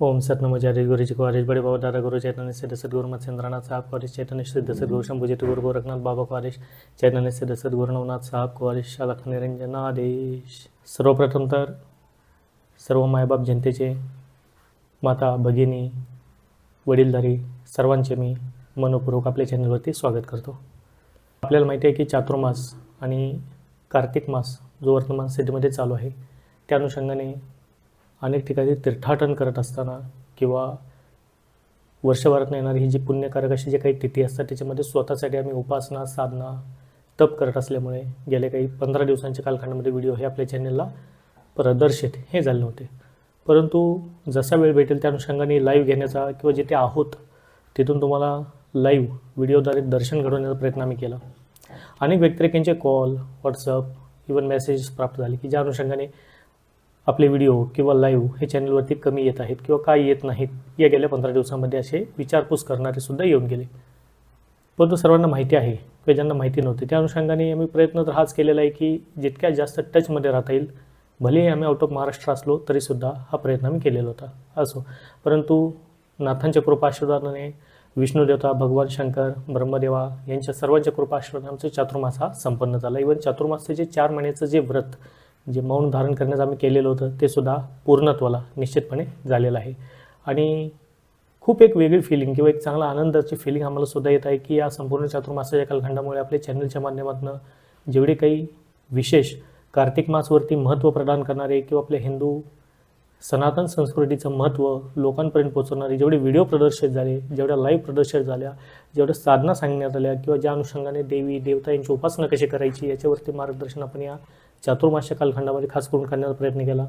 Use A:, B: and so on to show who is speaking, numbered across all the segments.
A: ओम सतनमोचार्य गुरुजी को हरीश बड़े बाबा दादा गुरु चैतन्य सिद्ध सद्गुरु मत चंद्रनाथ साहब को हरीश चैतन्य सिद्ध सद्गुरु शंभुजित गुरु गोरखनाथ बाबा को हरीश चैतन्य सिद्ध सद्गुरु नवनाथ साहब को हरीश अलख निरंजन आदेश। सर्वप्रथम तर सर्व मायबाप जनतेचे, माता भगिनी, वडीलधारी सर्वांचे मी मनपूर्वक आपल्या चॅनलवरती स्वागत करतो। आपल्याला माहिती आहे की चातुर्मास आणि कार्तिक मास जो वर्तमान स्थितीमध्ये चालू आहे त्या अनुषंगाने अनेक ठिकाणी तीर्थाटन करत असताना किंवा वर्षभरात येणारी ही जी पुण्यकारक अशी जे काही तिथी असतात त्याच्यामध्ये स्वतःसाठी आम्ही उपासना, साधना, तप करत असल्यामुळे गेल्या काही 15 दिवसांच्या कालखंडामध्ये व्हिडिओ हे आपल्या चॅनलला प्रदर्शित हे झाले नव्हते। परंतु जसा वेळ भेटेल त्या अनुषंगाने लाईव्ह घेण्याचा किंवा जिथे आहोत तिथून तुम्हाला लाईव्ह व्हिडिओद्वारे दर्शन घडवण्याचा प्रयत्न आम्ही केला। अनेक व्यक्तिरेखांचे कॉल, व्हॉट्सअप, इवन मेसेजेस प्राप्त झाले की ज्या अनुषंगाने आपले व्हिडिओ किंवा लाईव्ह हे चॅनलवरती कमी येत आहेत किंवा काय येत नाहीत या गेल्या 15 दिवसांमध्ये असे विचारपूस करणारे सुद्धा येऊन गेले। परंतु सर्वांना माहिती आहे किंवा ज्यांना माहिती नव्हते त्या अनुषंगाने आम्ही प्रयत्न तर हाच केलेला आहे की जितक्या जास्त टचमध्ये राहता येईल, भलेही आम्ही आउट ऑफ महाराष्ट्र असलो तरीसुद्धा हा प्रयत्न आम्ही केलेला होता असो। परंतु नाथांच्या कृपाआशीर्वादाने विष्णुदेवता, भगवान शंकर, ब्रह्मदेवा यांच्या सर्वांच्या कृपाआशीर्वादाने आमचा चातुर्मास हा संपन्न झाला। इवन चातुर्मासचे जे 4 महिन्याचं जे व्रत, जे मौन धारण करण्याचं आम्ही केलेलं होतं ते सुद्धा पूर्णत्वाला निश्चितपणे झालेलं आहे। आणि खूप एक वेगळी फिलिंग किंवा एक चांगला आनंदाची फिलिंग आम्हाला सुद्धा येत आहे की या संपूर्ण चातुर्मासाच्या कालखंडामुळे आपल्या चॅनलच्या माध्यमातून जेवढे काही विशेष कार्तिक मासवरती महत्त्व प्रदान करणारे किंवा आपल्या हिंदू सनातन संस्कृतीचं महत्त्व लोकांपर्यंत पोहोचवणारे जेवढे व्हिडिओ प्रदर्शित झाले, जेवढ्या लाईव्ह प्रदर्शित झाल्या, जेवढ्या साधना सांगण्यात आल्या किंवा ज्या अनुषंगाने देवी देवता यांची उपासना कशी करायची याच्यावरती मार्गदर्शन आपण या चातुर्मासच्या कालखंडामध्ये खास करून करण्याचा प्रयत्न केला,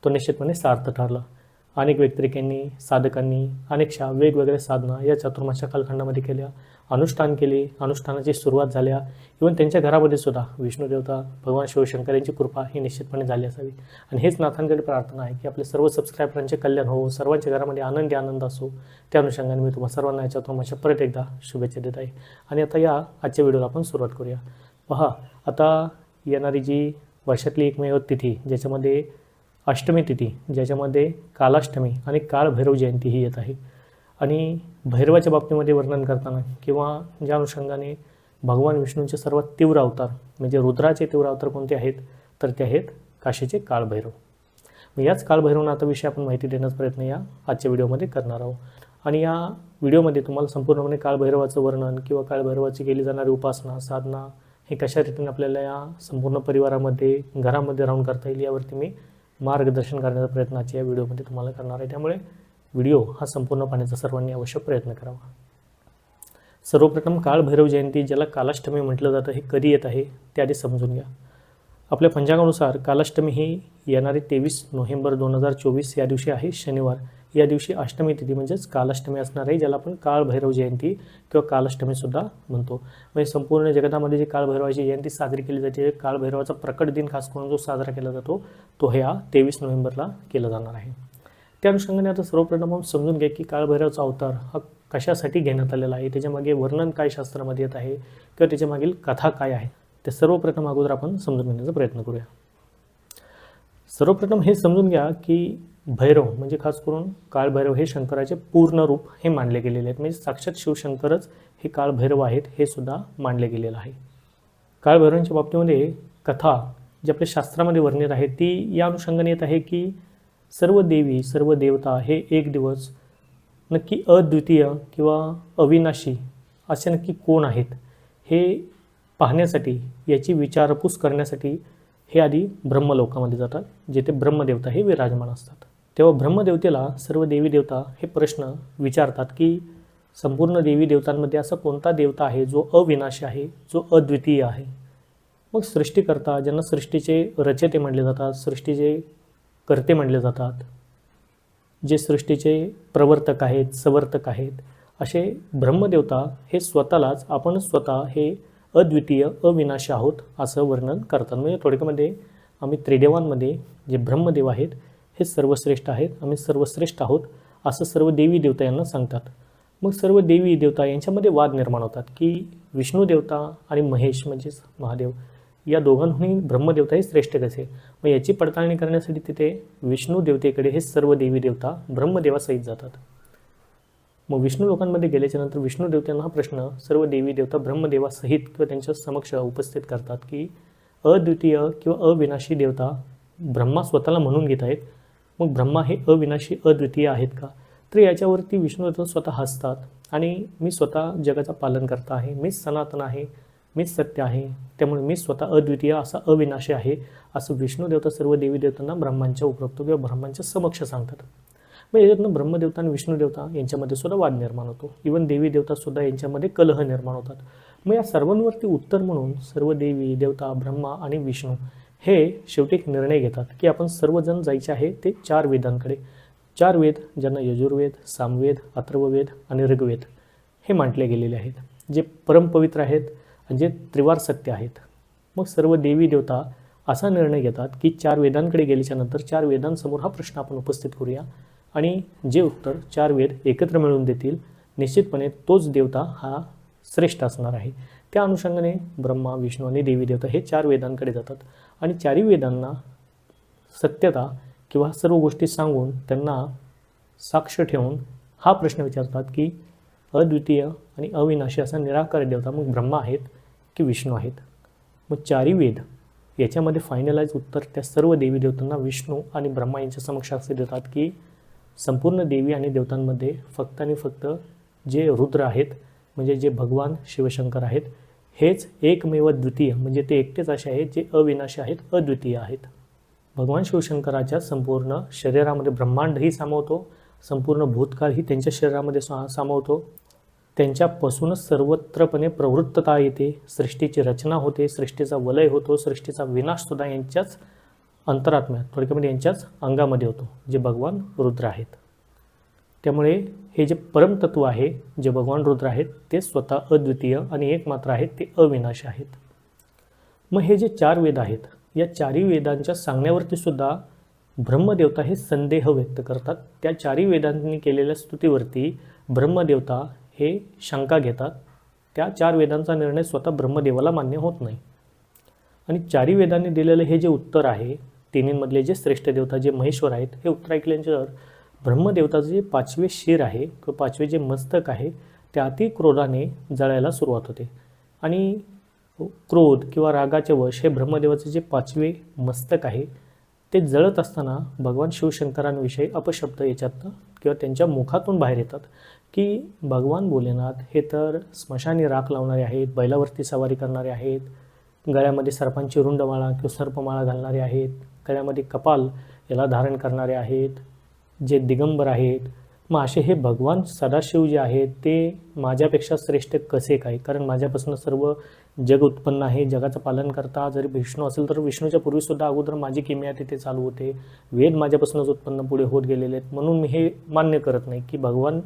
A: तो निश्चितपणे सार्थ ठरला। अनेक व्यक्तिरेखांनी, साधकांनी अनेकशा वेगवेगळ्या साधना या चातुर्मासच्या कालखंडामध्ये केल्या, अनुष्ठान केले, अनुष्ठानाची सुरुवात झाल्या। इवन त्यांच्या घरामध्ये सुद्धा विष्णुदेवता, भगवान शिवशंकर यांची कृपा ही निश्चितपणे झाली असावी। आणि हेच नाथांकडे प्रार्थना आहे की आपले सर्व सबस्क्रायबरांचे कल्याण हो, सर्वांच्या घरामध्ये आनंद असो। त्या अनुषंगाने मी तुम्हाला सर्वांना या चातुर्मासच्या परत एकदा शुभेच्छा देत आहे। आणि आता या आजच्या व्हिडिओला आपण सुरुवात करूया। पहा, आता येणारी जी वर्षातली एकमेव तिथी ज्याच्यामध्ये अष्टमी तिथी, ज्याच्यामध्ये कालाष्टमी आणि काळभैरव जयंती ही येत आहे। आणि भैरवाच्या बाबतीमध्ये वर्णन करताना किंवा ज्या अनुषंगाने भगवान विष्णूंचे सर्वात तीव्र अवतार म्हणजे रुद्राचे तीव्र अवतार कोणते आहेत तर ते आहेत काशीचे काळभैरव। मग याच काळभैरवनाथाविषयी आपण माहिती देण्याचा प्रयत्न या आजच्या व्हिडिओमध्ये करणार आहोत। आणि या व्हिडिओमध्ये तुम्हाला संपूर्णपणे काळभैरवाचं वर्णन किंवा काळभैरवाची केली जाणारी उपासना, साधना हे कशा रीतीने आपल्याला या संपूर्ण परिवारामध्ये, घरामध्ये राहून करता येईल यावरती मी मार्गदर्शन करण्याचा प्रयत्न आजच्या या व्हिडिओमध्ये तुम्हाला करणार आहे। त्यामुळे व्हिडिओ हा संपूर्ण पाहण्याचा सर्वांनी अवश्य प्रयत्न करावा। सर्वप्रथम काळभैरव जयंती, ज्याला कालाष्टमी म्हटलं जातं, हे कधी येत आहे ते आधी समजून घ्या। आपल्या पंचांगानुसार कालाष्टमी ही येणारे 23 नोव्हेंबर 2024 या दिवशी आहे, शनिवार। या दिवशी अष्टमी तिथी म्हणजेच कालाष्टमी असणार आहे, ज्याला आपण काळभैरव जयंती किंवा कालाष्टमीसुद्धा म्हणतो। म्हणजे संपूर्ण जगतामध्ये जी काळभैरवाची जयंती साजरी केली जाते, काळभैरवाचा प्रकट दिन खास करून जो साजरा केला जातो तो ह्या 23 नोव्हेंबरला केला जाणार आहे। त्या अनुषंगाने आता सर्वप्रथम आपण समजून घ्या की काळभैरवाचा अवतार हा कशासाठी घेण्यात आलेला आहे, त्याच्यामागे वर्णन काय शास्त्रामध्ये येत आहे किंवा त्याच्यामागील कथा काय आहे ते सर्वप्रथम अगोदर आपण समजून घेण्याचा प्रयत्न करूया। सर्वप्रथम हे समजून घ्या की भैरव म्हणजे खास करून काळभैरव हे शंकराचे पूर्ण रूप हे मानले गेलेले आहेत। म्हणजे साक्षात शिवशंकरच हे काळभैरव आहेत हे सुद्धा मानले गेलेलं आहे। काळभैरवांच्या बाबतीमध्ये कथा जी आपल्या शास्त्रामध्ये वर्णित आहे ती या अनुषंगाने येत आहे की सर्व देवी, सर्व देवता हे एक दिवस नक्की अद्वितीय किंवा अविनाशी असे नक्की कोण आहेत हे पाहण्यासाठी, याची विचारपूस करण्यासाठी हे आधी ब्रह्मलोकामध्ये जातात, जिथे ब्रह्मदेवता हे विराजमान असतात। तेव्हा ब्रह्मदेवतेला सर्व देवी देवता हे प्रश्न विचारतात की संपूर्ण देवी देवतांमध्ये असा कोणता देवता आहे जो अविनाशी आहे, जो अद्वितीय आहे। मग सृष्टीकर्ता, ज्यांना सृष्टीचे रचयिते म्हटले जातात, सृष्टीचे कर्ते म्हटले जातात, जे सृष्टीचे प्रवर्तक आहेत, संवर्तक आहेत, असे ब्रह्मदेवता हे स्वतःलाच आपण स्वतः हे अद्वितीय, अविनाशी आहोत असं वर्णन करतात। म्हणजे थोडक्यामध्ये आम्ही त्रिदेवांमध्ये जे ब्रह्मदेव आहेत हे सर्वश्रेष्ठ आहेत, आम्ही सर्वश्रेष्ठ आहोत असं सर्व देवी देवता यांना सांगतात। मग सर्व देवी देवता यांच्यामध्ये वाद निर्माण होतात की विष्णू देवता आणि महेश म्हणजेच महादेव या दोघांहूनही ब्रह्मदेवता हे श्रेष्ठ कसे? मग याची पडताळणी करण्यासाठी तिथे विष्णू देवतेकडे हे सर्व देवी देवता ब्रह्मदेवासहित जातात. मग विष्णू लोकांमध्ये गेल्याच्यानंतर विष्णू देवतांना हा प्रश्न सर्व देवी देवता ब्रह्मदेवासहित किंवा त्यांच्या समक्ष उपस्थित करतात की अद्वितीय किंवा अविनाशी देवता ब्रह्मा स्वतःला म्हणून घेत आहेत, मग ब्रह्मा हे अविनाशी अद्वितीय आहेत का? तर याच्यावरती विष्णू देवता स्वतः हसतात आणि मी स्वतः जगाचा पालन करता आहे, मीच सनातन आहे, मीच सत्य आहे, त्यामुळे मी स्वतः अद्वितीय असा अविनाशी आहे असं विष्णू देवता सर्व देवी देवतांना ब्रह्मांच्या उपरोक्त किंवा ब्रह्मांच्या समक्ष सांगतात. मग याच्यातनं ब्रह्मदेवता आणि विष्णू देवता यांच्यामध्ये सुद्धा वाद निर्माण होतो. इवन देवी देवता सुद्धा यांच्यामध्ये कलह निर्माण होतात. मग या सर्वांवरती उत्तर म्हणून सर्व देवी देवता ब्रह्मा आणि विष्णू हे शेवटी एक निर्णय घेतात की आपण सर्वजण जायचे आहे ते 4 वेदांकडे. 4 वेद ज्यांना यजुर्वेद, सामवेद, अथर्ववेद आणि ऋग्वेद हे म्हटले गेलेले आहेत, जे परमपवित्र आहेत आणि जे त्रिवार सत्य आहेत. मग सर्व देवी देवता असा निर्णय घेतात की 4 वेदांकडे गेल्याच्यानंतर 4 वेदांसमोर हा प्रश्न आपण उपस्थित करूया आणि जे उत्तर 4 वेद एकत्र मिळवून देतील निश्चितपणे तोच देवता हा श्रेष्ठ असणार आहे. त्या अनुषंगाने ब्रह्मा, विष्णू आणि देवी देवता हे 4 वेदांकडे जातात आणि 4ही वेदांना सत्यता किंवा सर्व गोष्टी सांगून त्यांना साक्ष ठेवून हा प्रश्न विचारतात की अद्वितीय आणि अविनाशी असा निराकार देवता मग ब्रह्मा आहेत की विष्णू आहेत? मग 4ही वेद याच्यामध्ये फायनलाइज उत्तर त्या सर्व देवी देवतांना विष्णू आणि ब्रह्मा यांच्या समक्ष असे देतात की संपूर्ण देवी आणि देवतांमध्ये फक्त आणि फक्त जे रुद्र आहेत म्हणजे जे भगवान शिवशंकर आहेत हेच एकमेव द्वितीय म्हणजे ते एकटेच असे आहेत जे अविनाशी आहेत, अद्वितीय आहेत. भगवान शिवशंकराच्या संपूर्ण शरीरामध्ये ब्रह्मांडही सामावतो, संपूर्ण भूतकाळही त्यांच्या शरीरामध्ये सामावतो, त्यांच्यापासूनच सर्वत्रपणे प्रवृत्तता येते, सृष्टीची रचना होते, सृष्टीचा वलय होतो, सृष्टीचा विनाशसुद्धा यांच्याच अंतरात्म्यात थोडक्यामध्ये यांच्याच अंगामध्ये होतो जे भगवान रुद्र आहेत. त्यामुळे हे जे परमतत्व आहे जे भगवान रुद्र आहेत ते स्वतः अद्वितीय आणि एकमात्र आहेत, ते अविनाशी आहेत. मग हे जे 4 वेद आहेत या 4ही वेदांच्या सांगण्यावरती सुद्धा ब्रह्मदेवता हे संदेह व्यक्त करतात. त्या 4ही वेदांनी केलेल्या स्तुतीवरती ब्रह्मदेवता हे शंका घेतात. त्या 4 वेदांचा निर्णय स्वतः ब्रह्मदेवाला मान्य होत नाही आणि 4ही वेदांनी दिलेलं हे जे उत्तर आहे तिन्हींमधले जे श्रेष्ठ देवता जे महेश्वर आहेत हे उत्तर ऐकल्यानंतर ब्रह्मदेवताचं जे 5वे शिर आहे किंवा 5वे जे मस्तक आहे ते अति क्रोधाने जळायला सुरुवात होते आणि क्रोध किंवा रागाचे वश हे ब्रह्मदेवाचे जे 5वे मस्तक आहे ते जळत असताना भगवान शिवशंकरांविषयी अपशब्द याच्यातनं किंवा त्यांच्या मुखातून बाहेर येतात की भगवान भोलेनाथ हे तर स्मशानी राख लावणारे आहेत, बैलावरती सवारी करणारे आहेत, गळ्यामध्ये सर्पांची रुंडमाळा किंवा सर्पमाळा घालणारे आहेत, गळ्यामध्ये कपाल याला धारण करणारे आहेत, जे दिगंबर आहेत. मग असे हे भगवान सदाशिव जे आहेत ते माझ्यापेक्षा श्रेष्ठ कसे काय? कारण माझ्यापासून सर्व जग उत्पन्न आहे, जगाचं पालन करता जरी विष्णू असेल तर विष्णूच्या पूर्वीसुद्धा अगोदर माझी किमया तिथे चालू होते, वेद माझ्यापासूनच उत्पन्न पुढे होत गेलेले आहेत, म्हणून मी हे मान्य करत नाही की भगवान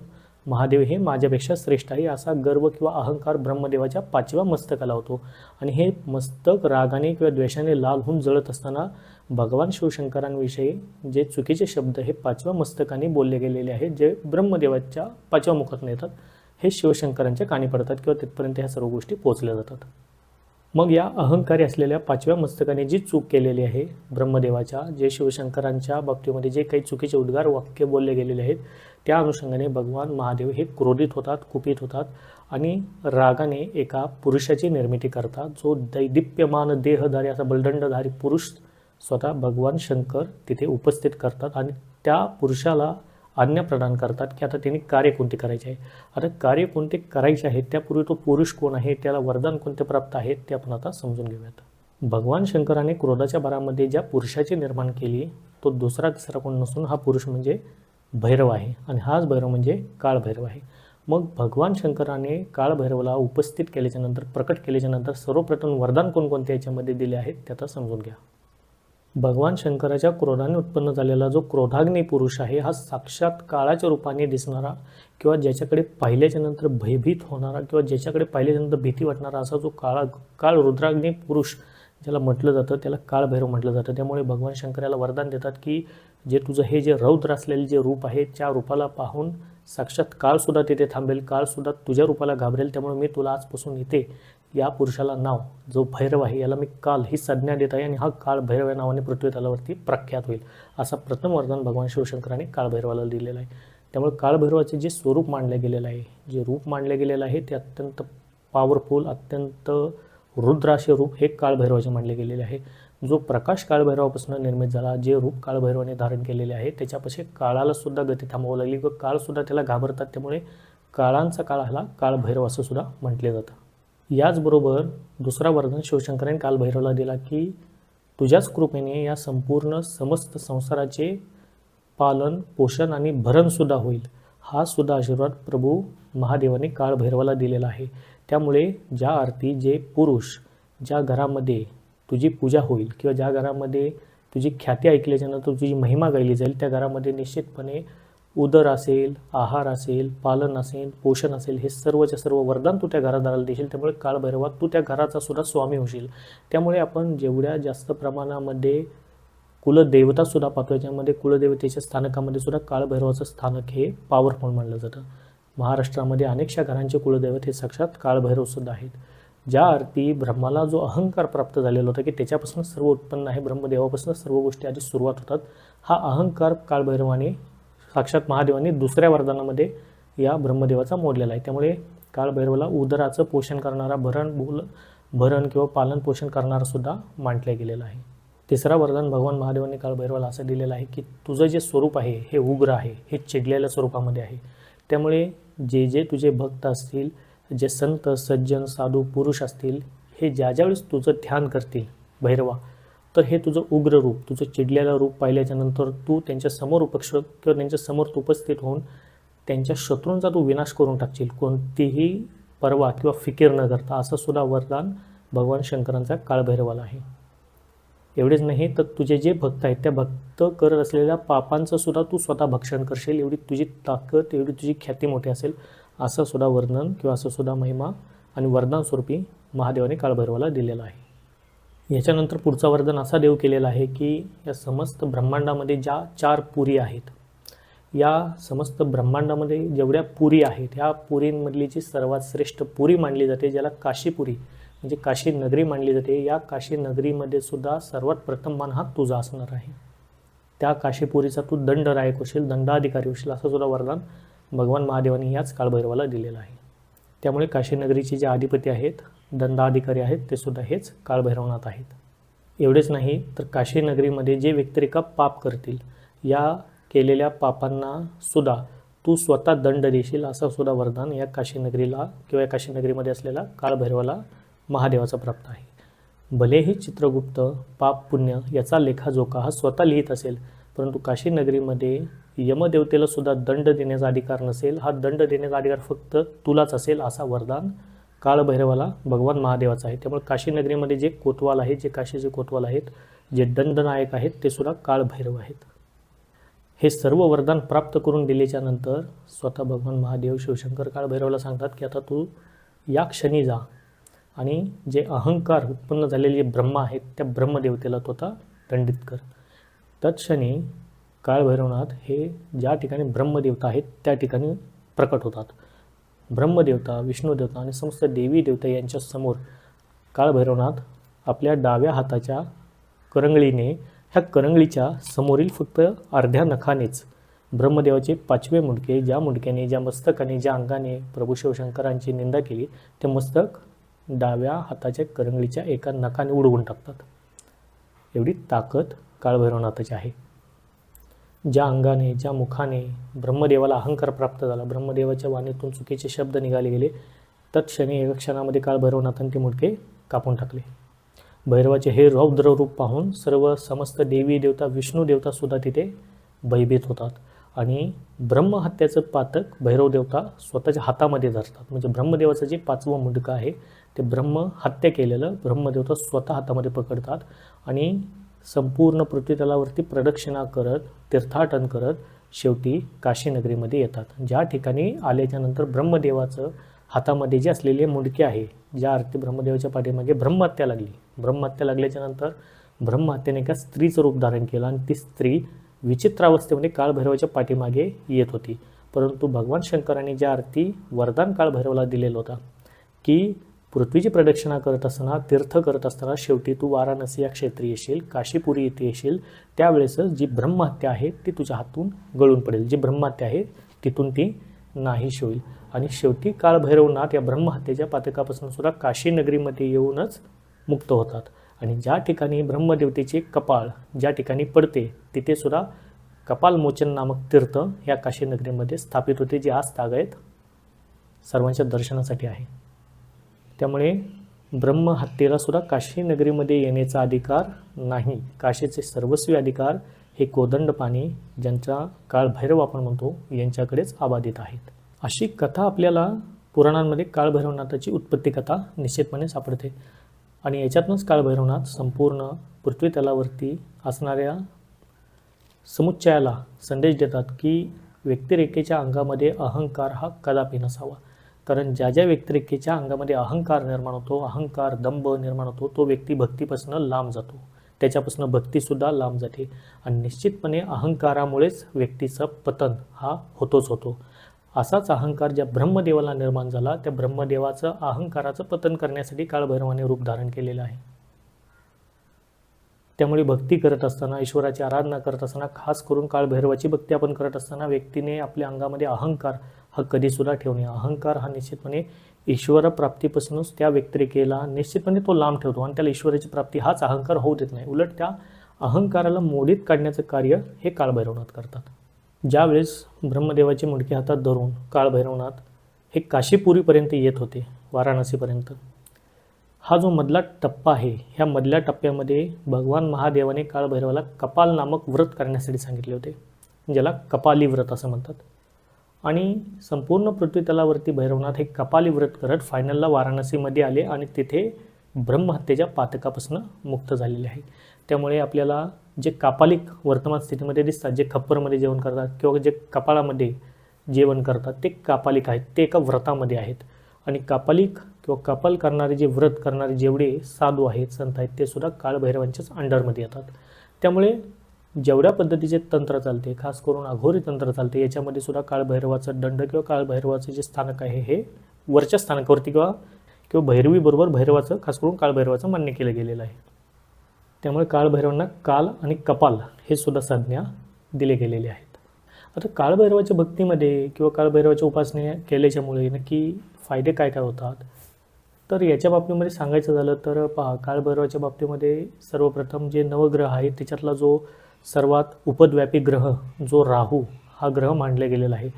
A: महादेव हे माझ्यापेक्षा श्रेष्ठ आहे असा गर्व किंवा अहंकार ब्रह्मदेवाच्या 5व्या मस्तकाला होतो. आणि हे मस्तक रागाने किंवा द्वेषाने लाल होऊन जळत असताना भगवान शिवशंकरांविषयी जे चुकीचे शब्द हे 5व्या मस्तकाने बोलले गेलेले आहेत जे ब्रह्मदेवाच्या 5व्या मुखातून येतात हे शिवशंकरांच्या कानी पडतात किंवा तिथपर्यंत ह्या सर्व गोष्टी पोहोचल्या जातात. मग या अहंकारी असलेल्या 5व्या मस्तकाने जी चूक केलेली आहे ब्रह्मदेवाच्या, जे शिवशंकरांच्या बाबतीमध्ये जे काही चुकीचे उद्गार वाक्य बोलले गेलेले आहेत त्या अनुषंगाने भगवान महादेव हे क्रोधित होतात, कुपित होतात आणि रागाने एका पुरुषाची निर्मिती करतात जो दैदिप्यमान देहधारी असा बलदंडधारी पुरुष स्वतः भगवान शंकर तिथे उपस्थित करतात आणि त्या पुरुषाला आज्ञा प्रदान करतात की आता त्यांनी कार्य कोणते करायचे आहे. आता कार्य कोणते करायचे आहेत त्यापूर्वी तो पुरुष कोण आहे, त्याला वरदान कोणते प्राप्त आहेत ते आपण आता समजून घेऊयात. भगवान शंकराने क्रोधाच्या भरामध्ये ज्या पुरुषाची निर्माण केली तो दुसरा तिसरा कोण नसून हा पुरुष म्हणजे भैरव आहे आणि हाच भैरव म्हणजे काळभैरव आहे. मग भगवान शंकराने काळभैरवला उपस्थित केल्याच्यानंतर प्रकट केल्याच्यानंतर सर्वप्रथम वरदान कोणकोणते याच्यामध्ये दिले आहेत ते आता समजून घ्या. भगवान शंकराच्या क्रोधाने उत्पन्न झालेला जो क्रोधाग्नी पुरुष आहे हा साक्षात काळाच्या रूपाने दिसणारा किंवा ज्याच्याकडे पाहिल्याच्यानंतर भयभीत होणारा किंवा ज्याच्याकडे पाहिल्याच्यानंतर भीती वाटणारा असा जो काळ रुद्राग्नी पुरुष ज्याला म्हटलं जातं त्याला काळभैरव म्हटलं जातं. त्यामुळे भगवान शंकर याला वरदान देतात की जे तुझं हे जे रौद्र असलेले जे रूप आहे त्या रूपाला पाहून साक्षात काळसुद्धा तिथे थांबेल, काळसुद्धा तुझ्या रूपाला घाबरेल. त्यामुळे मी तुला आजपासून इथे या पुरुषाला नाव जो भैरव आहे याला मी काल ही संज्ञा देत आहे आणि हा काळ भैरव या नावाने पृथ्वी तलावरती प्रख्यात होईल. असा प्रथम वरदान भगवान शिवशंकराने काळभैरवाला दिलेलं आहे. त्यामुळे काळभैरवाचे जे स्वरूप मांडलं गेलेलं आहे, जे रूप मांडलं गेलेलं आहे ते अत्यंत पॉवरफुल, अत्यंत रुद्र असे रूप हे काळभैरवाचे मांडले गेलेले आहे. जो प्रकाश काळभैरवापासून निर्मित झाला, जे रूप काळभैरवाने धारण केलेले आहे त्याच्यापाशी काळाला सुद्धा गती थांबवावी लागली व काळसुद्धा त्याला घाबरतात. त्यामुळे काळांचा काळ ह्याला काळभैरव असं सुद्धा म्हटले जातं. याचबरोबर दुसरा वरदान शिवशंकराने कालभैरवला दिला की तुझ्याच कृपेने या संपूर्ण समस्त संसाराचे पालन, पोषण आणि भरणसुद्धा होईल. हा सुद्धा आशीर्वाद प्रभू महादेवाने काळभैरवाला दिलेला आहे. त्यामुळे ज्या अर्थी जे पुरुष, ज्या घरामध्ये तुझी पूजा होईल किंवा ज्या घरामध्ये तुझी ख्याती ऐकल्याच्यानंतर तुझी महिमा गायली जाईल, त्या घरामध्ये निश्चितपणे उदर असेल, आहार असेल, पालन असेल, पोषण असेल, हे सर्वच्या सर्व वरदान तू त्या घरादाराला देशील. त्यामुळे काळभैरवात तू त्या घराचा सुद्धा स्वामी होशील. त्यामुळे आपण जेवढ्या जास्त प्रमाणामध्ये कुलदेवतासुद्धा पाहतो, याच्यामध्ये कुलदेवतेच्या स्थानकामध्ये सुद्धा काळभैरवाचं स्थानक हे पॉवरफुल मानलं जातं. महाराष्ट्रामध्ये अनेकशा घरांचे कुलदैवत हे साक्षात काळभैरवसुद्धा आहेत. ज्या अर्थी ब्रह्माला जो अहंकार प्राप्त झालेला होता की त्याच्यापासून सर्व उत्पन्न आहे, ब्रह्मदेवापासून सर्व गोष्टी आधी सुरुवात होतात, हा अहंकार काळभैरवाने साक्षात महादेवाने दुसऱ्या वरदानामध्ये या ब्रह्मदेवाचा मोडलेला आहे. त्यामुळे काळभैरवाला उदराचं पोषण करणारा, भरण किंवा पालन पोषण करणारा सुद्धा मांडले गेलेलं आहे. तिसरा वरदान भगवान महादेवाने काळभैरवाला असं दिलेलं आहे की तुझं जे स्वरूप आहे हे उग्र आहे, हे चिडलेल्या स्वरूपामध्ये आहे. त्यामुळे जे जे तुझे भक्त असतील, जे संत, सज्जन, साधू, पुरुष असतील, हे ज्या ज्यावेळेस तुझं ध्यान करतील भैरवा, तर हे तुझं उग्र रूप, तुझं चिडलेलं रूप पाहिल्याच्यानंतर तू त्यांच्या समोर किंवा त्यांच्या समोर उपस्थित होऊन त्यांच्या शत्रूंचा तू विनाश करून टाकशील, कोणतीही पर्वा किंवा फिकीर न करता. असं सुद्धा वरदान भगवान शंकरांचा काळभैरवाला आहे. एवढेच नाही तर तुझे जे भक्त आहेत त्या भक्त करत असलेल्या पापांचं सुद्धा तू स्वतः भक्षण करशील, एवढी तुझी ताकद, एवढी तुझी ख्याती मोठी असेल. असं सुद्धा वर्णन किंवा असं सुद्धा महिमा आणि वरदान स्वरूपी महादेवाने काळभैरवाला दिलेलं आहे. याच्यानंतर पुढचा वरदान असा देव केलेला आहे की या समस्त ब्रह्मांडामध्ये ज्या 4 पुरी आहेत, या समस्त ब्रह्मांडामध्ये जेवढ्या पुरी आहेत, ह्या पुरींमधली जी सर्वात श्रेष्ठ पुरी मानली जाते, ज्याला काशीपुरी म्हणजे काशी नगरी मानली जाते, या काशी नगरीमध्ये सुद्धा सर्वात प्रथम मान हा तुझा असणार आहे. त्या काशीपुरीचा तू दंडनायक होशील, दंडाधिकारी होशील. असं सुद्धा वरदान भगवान महादेवाने याच काळभैरवाला दिलेलं आहे. त्यामुळे काशी नगरीचे जे अधिपती आहेत, दंडाधिकारी आहेत, ते सुद्धा हेच काळभैरवनाथ आहेत. एवढेच नाही तर काशी नगरीमध्ये जे व्यक्तिरेखा पाप करतील, या केलेल्या पापांना सुद्धा तू स्वतः दंड देशील. असं सुद्धा वरदान या काशी नगरीला किंवा या काशी नगरीमध्ये असलेला काळभैरवाला महादेवाचा प्राप्त आहे. भलेही चित्रगुप्त पाप पुण्य याचा लेखाजोखा हा स्वतः लिहित असेल, परंतु काशी नगरीमध्ये यमदेवतेला सुद्धा दंड देण्याचा अधिकार नसेल. हा दंड देण्याचा अधिकार फक्त तुलाच असेल. असा वरदान काळभैरवाला भगवान महादेवाचा आहे. त्यामुळे काशी नगरीमध्ये जे कोतवाल आहेत, जे काशीचे कोतवाल आहेत, जे दंडनायक आहेत, ते सुद्धा काळभैरव आहेत. हे सर्व वरदान प्राप्त करून दिल्याच्या नंतर स्वतः भगवान महादेव शिवशंकर काळभैरवाला सांगतात की आता तू या क्षणी जा आणि जे अहंकार उत्पन्न झालेले जे ब्रह्मा आहेत त्या ब्रह्मदेवतेला तो आता दंडित कर. तत्क्षणी काळभैरवनाथ हे ज्या ठिकाणी ब्रह्मदेवता आहेत त्या ठिकाणी प्रकट होतात. ब्रह्मदेवता, विष्णुदेवता आणि समस्त देवी देवता यांच्या समोर काळभैरवनाथ आपल्या डाव्या हाताच्या करंगळीने, ह्या करंगळीच्या समोरील फक्त अर्ध्या नखानेच ब्रह्मदेवाचे 5वे मुंडके, ज्या मुंडक्याने, ज्या मस्तकाने, ज्या अंगाने प्रभू शिवशंकरांची निंदा केली, ते मस्तक डाव्या हाताच्या करंगळीच्या एका नखाने उडवून टाकतात. एवढी ताकद काळभैरवनाथाची आहे. ज्या अंगाने, ज्या मुखाने ब्रह्मदेवाला अहंकार प्राप्त झाला, ब्रह्मदेवाच्या वाणीतून चुकीचे शब्द निघाले गेले, तत्क्षणी एका क्षणामध्ये काळभैरवनाथाने ते मुंडके कापून टाकले. भैरवाचे हे रौद्र रूप पाहून सर्व समस्त देवी देवता, विष्णू देवता सुद्धा तिथे भयभीत होतात आणि ब्रह्महत्याचं पातक भैरव देवता स्वतःच्या हातामध्ये धरतात. म्हणजे ब्रह्मदेवाचं जे 5वं मुंडकं आहे ते ब्रह्महत्या केलेलं ब्रह्मदेवता स्वतः हातामध्ये पकडतात आणि संपूर्ण पृथ्वीतलावरती प्रदक्षिणा करत, तीर्थाटन करत शेवटी काशी नगरीमध्ये येतात. ज्या ठिकाणी आल्याच्यानंतर ब्रह्मदेवाचं हातामध्ये जे असलेले मुंडके आहे, ज्या अर्थी ब्रह्मदेवाच्या पाठीमागे ब्रह्महत्या लागली, ब्रह्महत्या लागल्याच्यानंतर ब्रह्महत्येने एका स्त्रीचं रूप धारण केलं आणि ती स्त्री विचित्रावस्थेमध्ये काळभैरवाच्या पाठीमागे येत होती. परंतु भगवान शंकरांनी ज्या अर्थी वरदान काळभैरवाला दिलेलं होता की पृथ्वीची प्रदक्षिणा करत असताना, तीर्थ करत असताना शेवटी तू वाराणसी या क्षेत्री येशील, काशीपुरी येथे येशील, त्यावेळेस जी ब्रह्महत्या आहे ती तुझ्या हातून गळून पडेल, जी ब्रह्महत्या आहे तिथून ती नाहीशी होईल. आणि शेवटी काळभैरवनाथ या ब्रह्महत्येच्या पातकापासून सुद्धा काशी नगरीमध्ये येऊनच मुक्त होतात. आणि ज्या ठिकाणी ब्रह्मदेवतेचे कपाळ ज्या ठिकाणी पडते तिथे सुद्धा कपालमोचन नामक तीर्थ या काशी नगरीमध्ये स्थापित होते, जे आज तागायत सर्वांच्या दर्शनासाठी आहे. त्यामुळे ब्रह्महत्येला सुद्धा काशी नगरीमध्ये येण्याचा अधिकार नाही. काशीचे सर्वस्वी अधिकार हे कोदंडपाणी, ज्यांचा काळभैरव आपण म्हणतो, यांच्याकडेच आबाधित आहेत. अशी कथा आपल्याला पुराणांमध्ये काळभैरवनाथाची उत्पत्ती कथा निश्चितपणे सापडते. आणि याच्यातूनच काळभैरवनाथ संपूर्ण पृथ्वी तलावरती असणाऱ्या समुच्चयाला संदेश देतात की व्यक्तिरेखेच्या अंगामध्ये अहंकार हा कदापि नसावा. कारण ज्या ज्या व्यक्तिरेखेच्या अंगामध्ये अहंकार निर्माण होतो, अहंकार दंभ निर्माण होतो, तो व्यक्ती भक्तीपासून लांब जातो, त्याच्यापासून भक्तीसुद्धा लांब जाते. आणि निश्चितपणे अहंकारामुळेच व्यक्तीचं पतन हा होतोच होतो. असाच अहंकार ज्या ब्रह्मदेवाला निर्माण झाला, त्या ब्रह्मदेवाचं अहंकाराचं पतन करण्यासाठी काळभैरवाने रूप धारण केलेलं आहे. त्यामुळे भक्ती करत असताना, ईश्वराची आराधना करत असताना, खास करून काळभैरवाची भक्ती आपण करत असताना व्यक्तीने आपल्या अंगामध्ये अहंकार हा कधीसुद्धा ठेवू नये. अहंकार हा निश्चितपणे ईश्वर प्राप्तीपासूनच त्या व्यक्तिरेखेला निश्चितपणे तो लांब ठेवतो आणि त्याला ईश्वराची प्राप्ती हाच अहंकार होऊ देत नाही. उलट त्या अहंकाराला मोडीत काढण्याचं कार्य हे काळभैरवनाथ करतात. ज्यावेळेस ब्रह्मदेवाची मुंडकी हातात धरून काळभैरवनाथ हे काशीपुरीपर्यंत येत होते, वाराणसीपर्यंत, हा जो मधला टप्पा आहे, ह्या मधल्या टप्प्यामध्ये भगवान महादेवाने काळभैरवाला कपाल नामक व्रत करण्यासाठी सांगितले होते, ज्याला कपाली व्रत असं म्हणतात. आणि संपूर्ण पृथ्वी तलावरती भैरवनाथ हे कपाली व्रत करत फायनलला वाराणसीमध्ये आले आणि तिथे ब्रह्महत्येच्या पातकापासून मुक्त झालेले आहे. त्यामुळे आपल्याला जे कापालिक वर्तमान स्थितीमध्ये दिसतात, जे खप्परमध्ये जेवण करतात किंवा जे कपाळामध्ये जेवण करतात, ते कापालिक आहेत, ते एका व्रतामध्ये आहेत. आणि कापालिक किंवा कपाल करणारे, जे व्रत करणारे जेवढे साधू आहेत, संत आहेत, ते सुद्धा काळभैरवांच्याच अंडरमध्ये येतात. त्यामुळे जेवढ्या पद्धतीचे तंत्र चालते, खास करून अघोरी तंत्र चालते, याच्यामध्ये सुद्धा काळभैरवाचं दंड किंवा काळभैरवाचं जे स्थानक आहे हे वरच्या स्थानकावरती किंवा भैरवीबरोबर भैरवाचं, खास करून काळभैरवाचं मान्य केलं गेलेलं आहे. त्यामुळे काळभैरवांना काल आणि कपाल हे सुद्धा संज्ञा दिले गेलेले आहेत. आता काळभैरवाच्या भक्तीमध्ये किंवा काळभैरवाच्या उपासने केल्याच्यामुळे नक्की फायदे काय काय होतात, तर याच्या बाबतीमध्ये सांगायचं झालं तर पहा, काळभैरवाच्या बाबतीमध्ये सर्वप्रथम जे नवग्रह आहे त्याच्यातला जो सर्वात उपद्व्यापी ग्रह जो राहू हा ग्रह मानला गेलेला आहे,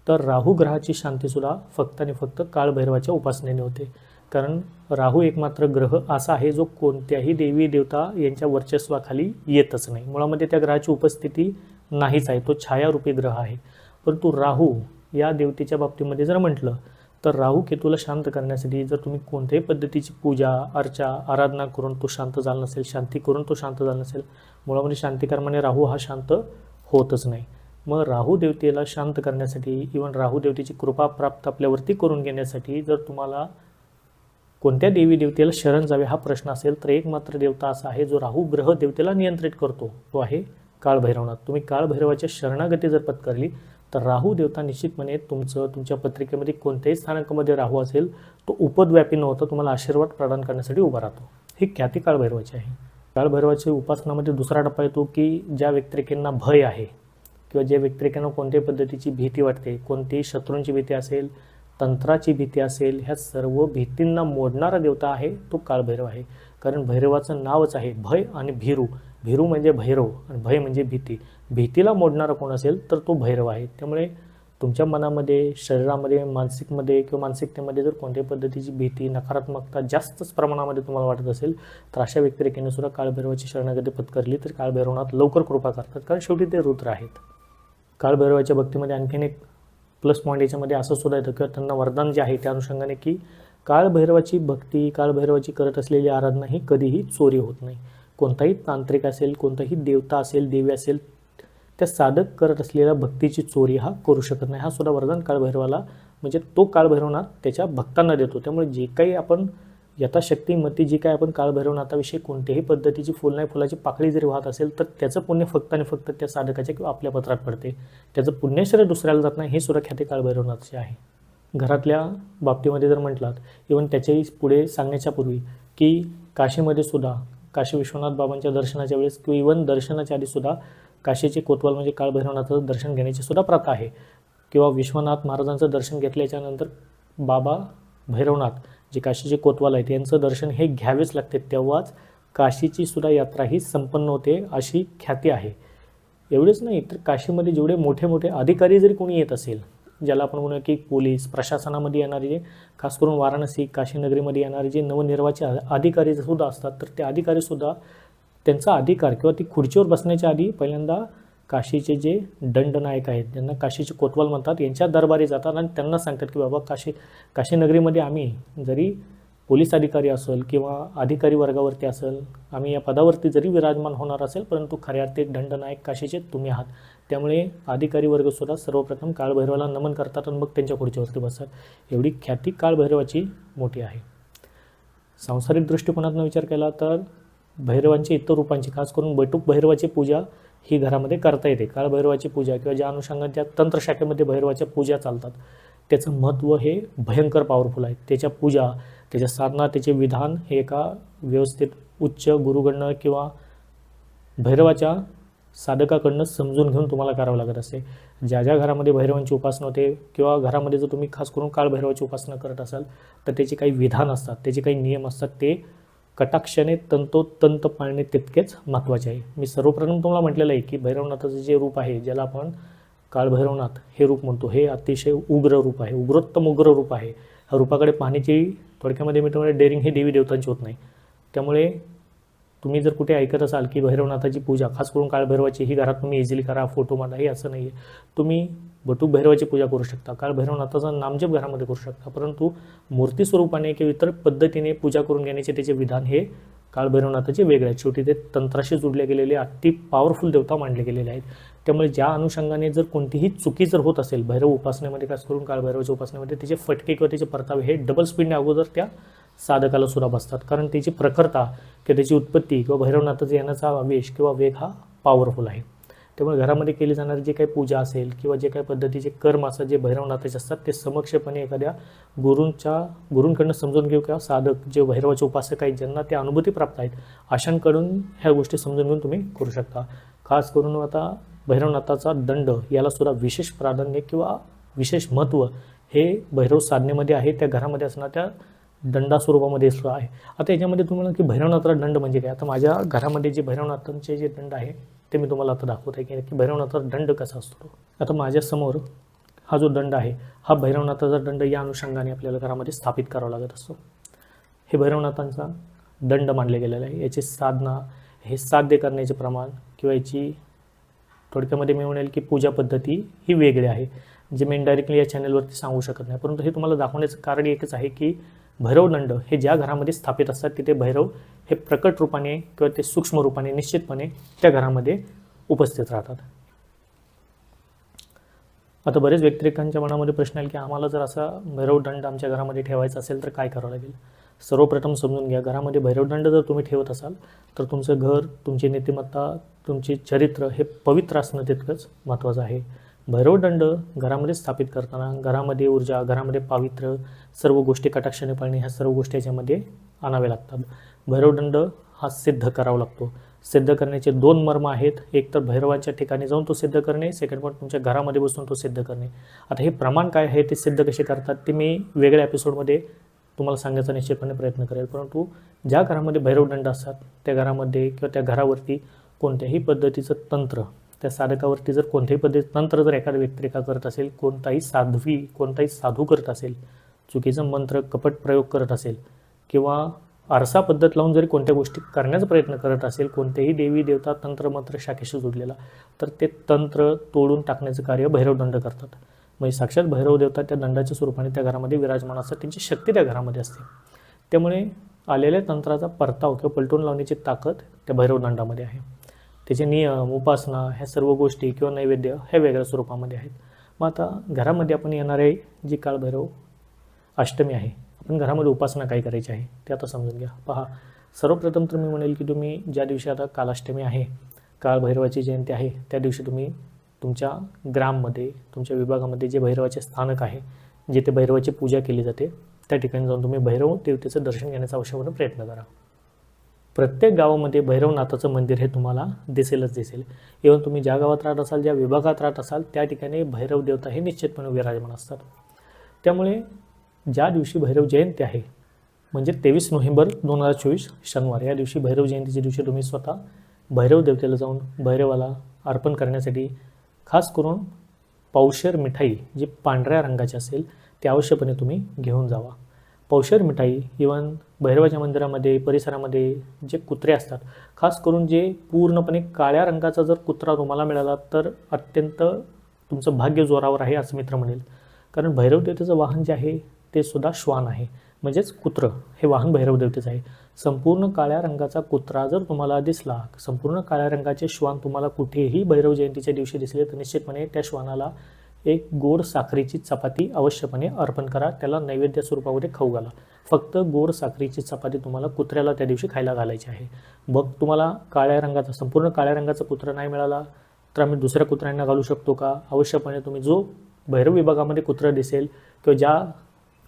A: तर राहू ग्रहाची शांतीसुद्धा फक्त आणि फक्त काळभैरवाच्या उपासनेने होते. कारण राहू एकमात्र ग्रह असा आहे जो कोणत्याही देवी देवता यांच्या वर्चस्वाखाली येतच नाही, मुळामध्ये त्या ग्रहाची उपस्थिती नाहीच आहे, तो छायारूपी ग्रह आहे. परंतु राहू या देवतेच्या बाबतीमध्ये जर म्हटलं तर राहू केतूला शांत करण्यासाठी जर तुम्ही कोणत्याही पद्धतीची पूजा अर्चा आराधना करून तो शांत झाला नसेल, शांती करून तो शांत झाला नसेल, मुळामध्ये शांतिकर्माने राहू हा शांत होतच नाही. मग राहू देवतेला शांत करण्यासाठी, इव्हन राहू देवतेची कृपा प्राप्त आपल्यावरती करून घेण्यासाठी जर तुम्हाला कोणत्या देवी देवतेला शरण जावे हा प्रश्न असेल, तर एकमात्र देवता असा आहे जो राहू ग्रह देवतेला नियंत्रित करतो, तो आहे काळभैरवनाथ. तुम्ही काळभैरवाच्या शरणागती जर पत्करली तर राहू देवता निश्चितपणे तुमच्या पत्रिकेमध्ये कोणत्याही स्थानकामध्ये राहू असेल तो उपद्व्यापी न होता तुम्हाला आशीर्वाद प्रदान करण्यासाठी उभा राहतो. ही ख्याती काळभैरवाची आहे. काळभैरवाच्या उपासनामध्ये दुसरा टप्पा येतो की ज्या व्यक्तिरेखांना भय आहे किंवा ज्या व्यक्तिरेखांना कोणत्याही पद्धतीची भीती वाटते, कोणतीही शत्रूंची भीती असेल, तंत्राची भीती असेल, ह्या सर्व भीतींना मोडणारा देवता आहे तो काळभैरव आहे. कारण भैरवाचं नावच आहे भय आणि भीरू. भीरू म्हणजे भैरव आणि भय म्हणजे भीती. भीतीला मोडणारा कोण असेल तर तो भैरव आहे. त्यामुळे तुमच्या मनामध्ये, शरीरामध्ये, मानसिकतेमध्ये जर कोणत्याही पद्धतीची भीती, नकारात्मकता जास्तच प्रमाणामध्ये तुम्हाला वाटत असेल तर अशा व्यक्तिरेखेने सुद्धा काळभैरवाची शरणागती पत्करली तर काळभैरवनाथ लवकर कृपा करतात, कारण शेवटी ते रुद्र आहेत. काळभैरवाच्या भक्तीमध्ये आणखीन एक प्लस पॉईंट याच्यामध्ये असं सुद्धा येतं किंवा त्यांना वरदान जे आहे त्या अनुषंगाने की काळभैरवाची भक्ती, काळभैरवाची करत असलेली आराधना ही कधीही चोरी होत नाही. कोणताही तांत्रिक असेल, कोणताही देवता असेल, देवी असेल, त्या साधक करत असलेल्या भक्तीची चोरी हा करू शकत नाही. हा सुद्धा वरदान काळभैरवाला म्हणजे तो काळभैरवनाथ त्याच्या भक्तांना देतो. त्यामुळे जे काही आपण यथाशक्तीमती जी काय आपण काळभैरवनाथाविषयी कोणत्याही पद्धतीची फुल नाही फुलाची पाकळी जरी वाहत असेल तर त्याचं पुण्य फक्त आणि फक्त त्या साधकाच्या किंवा आपल्या पत्रात पडते. त्याचं पुण्यश्रेय दुसऱ्याला जात नाही. ही सुद्धा ख्याती काळभैरवनाथाची आहे. घरातल्या बाबतीमध्ये जर म्हटलात, इव्हन त्याच्याही पुढे सांगण्याच्या पूर्वी की काशीमध्ये सुद्धा काशी विश्वनाथ बाबांच्या दर्शनाच्या वेळेस किंवा इव्हन दर्शनाच्या आधीसुद्धा काशीचे कोतवाल म्हणजे काळभैरवनाथाचं दर्शन घेण्याची सुद्धा प्रथा आहे. किंवा विश्वनाथ महाराजांचं दर्शन घेतल्याच्यानंतर बाबा भैरवनाथ जे काशीचे कोतवाल आहेत यांचं दर्शन हे घ्यावेच लागते, तेव्हाच काशीची सुद्धा यात्रा ही संपन्न होते अशी ख्याती आहे. एवढेच नाही तर काशीमध्ये जेवढे मोठे मोठे अधिकारी जरी कोणी येत असेल, ज्याला आपण म्हणूया की पोलीस प्रशासनामध्ये येणारे जे खास करून वाराणसी काशी नगरीमध्ये येणारे जे नवनिर्वाचित अधिकारी सुद्धा असतात, तर ते अधिकारीसुद्धा त्यांचा अधिकार किंवा ती खुर्चीवर बसण्याच्या आधी पहिल्यांदा काशीचे जे दंडनायक आहेत, ज्यांना काशीचे कोतवाल म्हणतात, यांच्या दरबारी जातात आणि त्यांना सांगतात की बाबा काशी नगरीमध्ये आम्ही जरी पोलीस अधिकारी असेल किंवा अधिकारी वर्गावरती असेल, आम्ही या पदावरती जरी विराजमान होणार असेल, परंतु खऱ्या अर्थी दंडनायक काशीचे तुम्ही आहात. त्यामुळे अधिकारी वर्गसुद्धा सर्वप्रथम काळभैरवाला नमन करतात आणि मग त्यांच्या खुर्चीवरती बसतात. एवढी ख्याती काळभैरवाची मोठी आहे. सांसारिक दृष्टिकोनातून विचार केला तर भैरवांची इतर रूपांची खास करून बैठूक भैरवाची पूजा ही घरामध्ये करता येते. काळभैरवाची पूजा किंवा ज्या अनुषंगाने ज्या तंत्रशाखेमध्ये भैरवाच्या पूजा चालतात त्याचं महत्त्व हे भयंकर पॉवरफुल आहे. त्याच्या पूजा, त्याच्या साधना, त्याचे विधान हे एका व्यवस्थित उच्च गुरुकडनं किंवा भैरवाच्या साधकाकडनं समजून घेऊन तुम्हाला करावं लागत असते. ज्या ज्या घरामध्ये भैरवांची उपासना होते किंवा घरामध्ये जर तुम्ही खास करून काळभैरवाची उपासना करत असाल तर त्याचे काही विधान असतात, त्याचे काही नियम असतात, ते कटाक्षाने तंतोतंत पाळणे तितकेच महत्त्वाचे आहे. मी सर्वप्रथम तुम्हाला म्हटलेलं आहे की भैरवनाथाचं जे रूप आहे, ज्याला आपण काळभैरवनाथ हे रूप म्हणतो, हे अतिशय उग्र रूप आहे, उग्रोत्तम उग्र रूप आहे. ह्या रूपाकडे पाहण्याची थोडक्यामध्ये मी तुम्हाला डेअरिंग ही देवी देवतांची होत नाही. त्यामुळे तुम्ही जर कुठे ऐकत असाल की भैरवनाथाची पूजा खास करून काळभैरवाची ही घरात तुम्ही इझिली करा, फोटो मांडा, हे असं नाही आहे. तुम्ही बटूक भैरवाची पूजा करू शकता, काळभैरवनाथाचा नामजप घरामध्ये करू शकता, परंतु मूर्ती स्वरूपाने किंवा इतर पद्धतीने पूजा करून घेण्याचे त्याचे विधान हे काळभैरवनाथाचे वेगळे आहेत. शेवटी ते तंत्राशी जुडले गेलेले अति पॉवरफुल देवता मानले गेलेले आहेत. त्यामुळे ज्या अनुषंगाने जर कोणतीही चुकी जर होत असेल भैरव उपासनेमध्ये, खास करून काळभैरवाच्या उपासनेमध्ये, त्याचे फटके किंवा त्याचे परतावे हे डबल स्पीडने अगोदर त्या साधकाला सुद्धा बसतात. कारण त्याची प्रखरता किंवा त्याची उत्पत्ती किंवा भैरवनाथाचा येण्याचा आवेश किंवा वेग हा पॉवरफुल आहे. त्यामुळे घरामध्ये केली जाणारी जे काही पूजा असेल किंवा जे काही पद्धतीचे कर्म असतात जे भैरवनाथाचे असतात, ते समक्षपणे एखाद्या गुरूंकडनं समजून घेऊ किंवा साधक जे भैरवाचे उपासक आहेत ज्यांना त्या अनुभूती प्राप्त आहेत अशांकडून ह्या गोष्टी समजून घेऊन तुम्ही करू शकता. खास करून आता भैरवनाथाचा दंड याला सुद्धा विशेष प्राधान्य किंवा विशेष महत्त्व हे भैरव साधनेमध्ये आहे. त्या घरामध्ये असणार त्या दंडा स्वरूपामध्ये सुद्धा आहे. आता याच्यामध्ये तुम्हाला की भैरवनाथाचा दंड म्हणजे काय, आता माझ्या घरामध्ये जे भैरवनाथांचे जे दंड आहे ते मी तुम्हाला आता दाखवत आहे की भैरवनाथाचा दंड कसा असतो. आता माझ्यासमोर हा जो दंड आहे हा भैरवनाथाचा दंड या अनुषंगाने आपल्याला घरामध्ये स्थापित करावा लागत असतो. हे भैरवनाथांचा दंड मानले गेलेला आहे. याची साधना, हे साध्य करण्याचे प्रमाण किंवा याची थोडक्यामध्ये मी म्हणेल की पूजा पद्धती ही वेगळी आहे, जे मी इनडायरेक्टली या चॅनलवरती सांगू शकत नाही. परंतु हे तुम्हाला दाखवण्याचं कारण एकच आहे की भैरवदंड हे ज्या घरामध्ये स्थापित असतात तिथे भैरव हे प्रकट रूपाने किंवा ते सूक्ष्म रूपाने निश्चितपणे त्या घरामध्ये उपस्थित राहतात. आता बरेच व्यतिरेकांच्या मनामध्ये प्रश्न आहे की आम्हाला जर असा भैरवदंड आमच्या घरामध्ये ठेवायचा असेल तर काय करावं लागेल. सर्वप्रथम समजून घ्या, घरामध्ये भैरवदंड जर तुम्ही ठेवत असाल तर तुमचं घर, तुमची नीतिमत्ता, तुमचे चरित्र हे पवित्र असणं तितकंच महत्त्वाचं आहे. भैरवदंड घरामध्ये स्थापित करताना घरामध्ये ऊर्जा, घरामध्ये पावित्र्य, सर्व गोष्टी कटाक्षाने पाळणे, ह्या सर्व गोष्टी याच्यामध्ये आणाव्या लागतात. भैरवदंड हा सिद्ध करावा लागतो. सिद्ध करण्याचे दोन मर्म आहेत, एक तर भैरवांच्या ठिकाणी जाऊन तो सिद्ध करणे, सेकंड पॉईंट तुमच्या घरामध्ये बसून तो सिद्ध करणे. आता हे प्रमाण काय आहे, ते सिद्ध कसे करतात ते मी वेगळ्या एपिसोडमध्ये तुम्हाला सांगण्याचा निश्चितपणे प्रयत्न करेल. परंतु ज्या घरामध्ये भैरवदंड असतात त्या घरामध्ये किंवा त्या घरावरती कोणत्याही पद्धतीचं तंत्र, त्या साधकावरती जर कोणत्याही पद्धतीचं तंत्र जर एखादा व्यतिरेका करत असेल, कोणताही साधू करत असेल, चुकीचं मंत्र कपट प्रयोग करत असेल किंवा आरसा पद्धत लावून जरी कोणत्या गोष्टी करण्याचा प्रयत्न करत असेल, कोणतेही देवी देवता तंत्र मंत्र शाखेशी जोडलेला, तर ते तंत्र तोडून टाकण्याचं कार्य भैरवदंड करतात. म्हणजे साक्षात भैरव देवता त्या दंडाच्या स्वरूपाने त्या घरामध्ये विराजमान असतात, त्यांची शक्ती त्या घरामध्ये असते. त्यामुळे आलेल्या तंत्राचा परताव किंवा पलटून लावण्याची ताकद त्या भैरवदंडामध्ये आहे. त्याचे नियम, उपासना, ह्या सर्व गोष्टी किंवा नैवेद्य ह्या वेगळ्या स्वरूपामध्ये आहेत. मग आता घरामध्ये आपण येणारे जी काळभैरव अष्टमी आहे, पण घरामध्ये उपासना काय करायची आहे ते आता समजून घ्या. पहा, सर्वप्रथम तर मी म्हणेल की तुम्ही ज्या दिवशी आता कालाष्टमी आहे, काळभैरवाची जयंती आहे, त्या दिवशी तुम्ही तुमच्या ग्राममध्ये, तुमच्या विभागामध्ये जे भैरवाचे स्थानक आहे, जिथे भैरवाची पूजा केली जाते, त्या ठिकाणी जाऊन तुम्ही भैरव देवतेचं दर्शन घेण्याचा आवश्यकपणे प्रयत्न करा. प्रत्येक गावामध्ये भैरवनाथाचं मंदिर हे तुम्हाला दिसेल. इव्हन तुम्ही ज्या गावात राहत असाल, ज्या विभागात राहत असाल, त्या ठिकाणी भैरव देवता हे निश्चितपणे विराजमान असतात. त्यामुळे ज्या दिवशी भैरव जयंती आहे, म्हणजे 23 नोव्हेंबर 2024 शनिवार, या दिवशी भैरव जयंतीच्या दिवशी तुम्ही स्वतः भैरव देवतेला जाऊन भैरवाला अर्पण करण्यासाठी खास करून पावशेर मिठाई जी पांढऱ्या रंगाची असेल ती अवश्यपणे तुम्ही घेऊन जावा. पावशेर मिठाई, इव्हन भैरवाच्या मंदिरामध्ये परिसरामध्ये जे कुत्रे असतात, खास करून जे पूर्णपणे काळ्या रंगाचा जर कुत्रा तुम्हाला मिळाला तर अत्यंत तुमचं भाग्य जोरावर आहे असं मित्र म्हणेल. कारण भैरव देवतेचं वाहन जे आहे ते सुद्धा श्वान आहे, म्हणजेच कुत्रं हे वाहन भैरव देवतेचं आहे. संपूर्ण काळ्या रंगाचा कुत्रा जर तुम्हाला दिसला, संपूर्ण काळ्या रंगाचे श्वान तुम्हाला कुठेही भैरव जयंतीच्या दिवशी दिसले तर निश्चितपणे त्या श्वानाला एक गोड साखरेची चपाती अवश्यपणे अर्पण करा, त्याला नैवेद्य स्वरूपामध्ये खाऊ घाला. फक्त गोड साखरेची चपाती तुम्हाला कुत्र्याला त्या दिवशी खायला घालायची आहे. मग तुम्हाला काळ्या रंगाचा, संपूर्ण काळ्या रंगाचा कुत्रा नाही मिळाला तर आम्ही दुसऱ्या कुत्र्यांना घालू शकतो का? अवश्यपणे तुम्ही जो भैरव विभागामध्ये कुत्रा दिसेल किंवा ज्या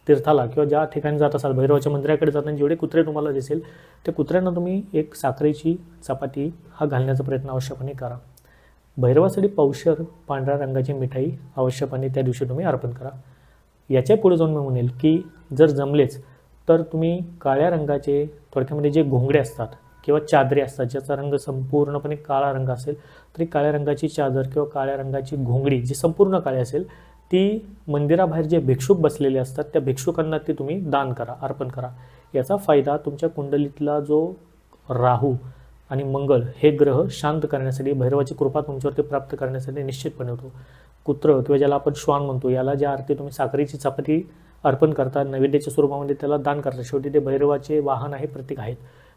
A: तीर्थाला किंवा ज्या ठिकाणी जात असाल, भैरवाच्या मंदिराकडे जाताना जेवढे कुत्रे तुम्हाला दिसेल त्या कुत्र्यांना तुम्ही एक साखरेची चपाती हा घालण्याचा प्रयत्न अवश्यपणे करा. भैरवासाठी पावशेर पांढऱ्या रंगाची मिठाई अवश्यपणे त्या दिवशी तुम्ही अर्पण करा. याच्या पुढे जाऊन मी म्हणेल की जर जमलेच तर तुम्ही काळ्या रंगाचे, थोडक्यामध्ये जे घोंगडे असतात किंवा चादरे असतात ज्याचा रंग संपूर्णपणे काळा रंग असेल, तरी काळ्या रंगाची चादर किंवा काळ्या रंगाची घोंगडी जी संपूर्ण काळी असेल ती मंदिराबाहेर जे भिक्षुक बसलेले असतात त्या भिक्षुकांना ती तुम्ही दान करा, अर्पण करा. याचा फायदा तुमच्या कुंडलीतला जो राहू आणि मंगळ हे ग्रह शांत करण्यासाठी, भैरवाची कृपा तुमच्यावरती प्राप्त करण्यासाठी निश्चितपणे होतो. कुत्रं किंवा ज्याला आपण श्वान म्हणतो, याला ज्या अर्थी तुम्ही साखरेची चपाती अर्पण करता, नैवेद्याच्या स्वरूपामध्ये त्याला दान करता, शेवटी ते भैरवाचे वाहन आहे, प्रतीक आहेत.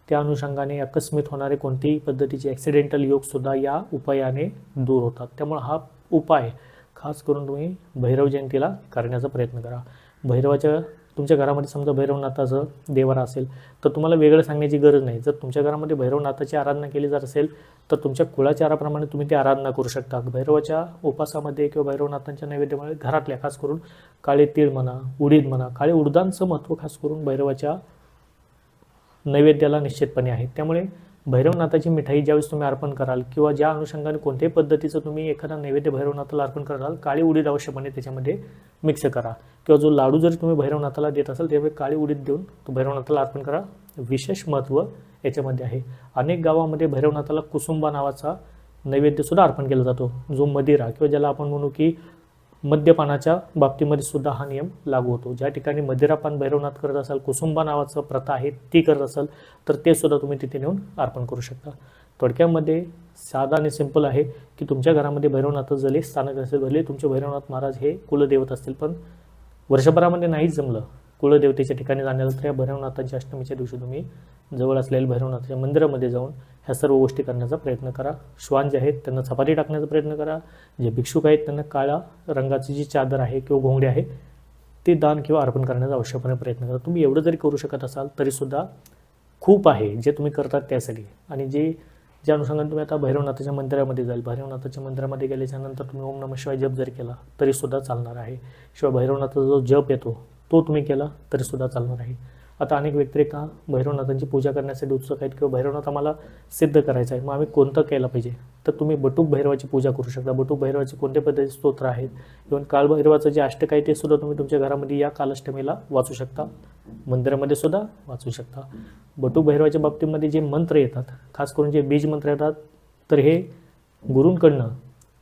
A: त्या अनुषंगाने आकस्मित होणारे कोणत्याही पद्धतीचे ॲक्सिडेंटल योगसुद्धा या उपायाने दूर होतात. त्यामुळे हा उपाय खास करून तुम्ही भैरव जयंतीला करण्याचा प्रयत्न करा. भैरवाच्या तुमच्या घरामध्ये समजा भैरवनाथाचं देवारा असेल तर तुम्हाला वेगळं सांगण्याची गरज नाही. जर तुमच्या घरामध्ये भैरवनाथाची आराधना केली जात असेल तर तुमच्या कुळाचाराप्रमाणे तुम्ही ती आराधना करू शकता. भैरवाच्या उपासामध्ये किंवा भैरवनाथांच्या नैवेद्यामध्ये घरातल्या खास करून काळे तीळ म्हणा, उडीद म्हणा, काळे उडदांचं महत्त्व खास करून भैरवाच्या नैवेद्याला निश्चितपणे आहे. त्यामुळे भैरवनाथाची मिठाई ज्यावेळेस तुम्ही अर्पण कराल किंवा ज्या अनुषंगाने कोणत्याही पद्धतीचं तुम्ही एखादा नैवेद्य भैरवनाथाला अर्पण कराल, काळी उडीद अवश्यपणे त्याच्यामध्ये मिक्स करा. किंवा जो लाडू जरी तुम्ही भैरवनाथाला देत असाल त्यावेळी काळी उडीद देऊन तो भैरवनाथाला अर्पण करा. विशेष महत्त्व याच्यामध्ये आहे. अनेक गावामध्ये भैरवनाथाला कुसुंबा नावाचा नैवेद्यसुद्धा अर्पण केला जातो, जो मदिरा किंवा ज्याला आपण म्हणू की मद्यपानाच्या बाबतीमध्ये सुद्धा हा नियम लागू होतो. ज्या ठिकाणी मदिरापान भैरवनाथ करत असाल, कुसुंबा नावाचं प्रथा आहे ती करत असाल तर ते सुद्धा तुम्ही तिथे नेऊन अर्पण करू शकता. थोडक्यामध्ये साधा आणि सिंपल आहे की तुमच्या घरामध्ये भैरवनाथ जरी स्थानक असेल, भले तुमचे भैरवनाथ महाराज हे कुलदेवत असतील, पण वर्षभरामध्ये नाहीच जमलं कुलदेवतेच्या ठिकाणी जाण्याला तर या भैरवनाथांच्या अष्टमीच्या दिवशी तुम्ही जवळ असलेल्या भैरवनाथाच्या मंदिरामध्ये जाऊन ह्या सर्व गोष्टी करण्याचा प्रयत्न करा. श्वान जे आहेत त्यांना चपाती टाकण्याचा प्रयत्न करा. जे भिक्षुक आहेत त्यांना काळ्या रंगाची जी चादर आहे किंवा घोंगडी आहे ती दान किंवा अर्पण करण्याचा आवश्यकपणे प्रयत्न करा. तुम्ही एवढं जरी करू शकत असाल तरीसुद्धा खूप आहे जे तुम्ही करतात त्यासाठी. आणि ज्या अनुषंगाने तुम्ही आता भैरवनाथाच्या मंदिरामध्ये जाल, भैरवनाथाच्या मंदिरामध्ये गेल्याच्यानंतर तुम्ही ओम नमः शिवाय जप जरी केला तरीसुद्धा चालणार आहे. शिवाय भैरवनाथाचा जो जप येतो तो तुम्ही केला तरीसुद्धा चालणार आहे. आता अनेक व्यक्ती का भैरवनाथांची पूजा करण्यासाठी उत्सुक आहेत किंवा भैरवनाथ आम्हाला सिद्ध करायचं आहे, मग आम्ही कोणतं केलं पाहिजे? तर तुम्ही बटूक भैरवाची पूजा करू शकता. बटूक भैरवाचे कोणत्या पद्धतीचे स्तोत्र आहेत, इव्हन काळभैरवाचं जे अष्टक आहे ते सुद्धा तुम्ही तुमच्या घरामध्ये या कालाष्टमीला वाचू शकता, मंदिरामध्ये सुद्धा वाचू शकता. बटूक भैरवाच्या बाबतीमध्ये जे मंत्र येतात, खास करून जे बीज मंत्र येतात, तर हे गुरूंकडनं